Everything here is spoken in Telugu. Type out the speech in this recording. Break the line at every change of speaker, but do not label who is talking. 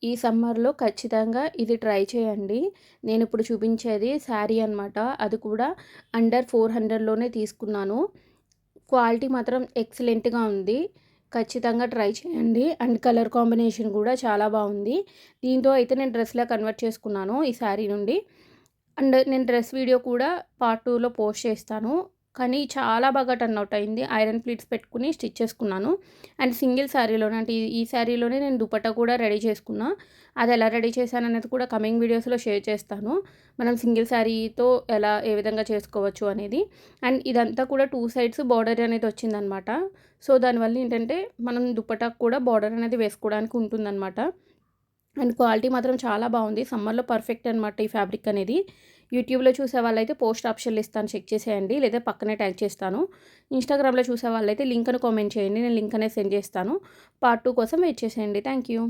ఈ సమ్మర్‌లో ఖచ్చితంగా ఇది ట్రై చేయండి. నేనిప్పుడు చూపించేది శారీ అనమాట. అది కూడా అండర్ 400లోనే తీసుకున్నాను. క్వాలిటీ మాత్రం ఎక్సలెంట్‌గా ఉంది. ఖచ్చితంగా ట్రై చేయండి. అండ్ కలర్ కాంబినేషన్ కూడా చాలా బావుంది. దీంతో అయితే నేను డ్రెస్‌లా కన్వర్ట్ చేసుకున్నాను ఈ శారీ నుండి. అండ్ నేను డ్రెస్ వీడియో కూడా పార్ట్ 2లో పోస్ట్ చేస్తాను. కానీ చాలా బాగా టర్న్ అవుట్ అయింది. ఐరన్ ప్లీట్స్ పెట్టుకొని స్టిచ్ చేసుకున్నాను. అండ్ సింగిల్ శారీలోనే అంటే ఈ శారీలోనే నేను దుపట్టా కూడా రెడీ చేసుకున్నా. అది ఎలా రెడీ చేశాననేది కూడా కమింగ్ వీడియోస్‌లో షేర్ చేస్తాను. మనం సింగిల్ శారీతో ఏ విధంగా చేసుకోవచ్చు అనేది. అండ్ ఇదంతా కూడా 2 సైడ్స్ బార్డర్ అనేది వచ్చిందనమాట. సో, దానివల్ల ఏంటంటే మనం దుపట్టాకు కూడా బార్డర్ అనేది వేసుకోవడానికి ఉంటుందనమాట. అండ్ క్వాలిటీ మాత్రం చాలా బావుంది. సమ్మర్‌లో పర్ఫెక్ట్ అనమాట ఈ ఫ్యాబ్రిక్ అనేది. యూట్యూబ్‌లో చూసే వాళ్ళైతే పోస్ట్ ఆప్షన్‌లో ఇస్తాను, చెక్ చేసేయండి. లేదా పక్కనే ట్యాగ్ చేస్తాను. ఇన్‌స్టాగ్రామ్‌లో చూసే వాళ్ళైతే లింక్ అని కామెంట్ చేయండి. నేను లింక్ అనేది సెండ్ చేస్తాను. పార్ట్ 2 కోసం వెయిట్ చేసేయండి. Thank you.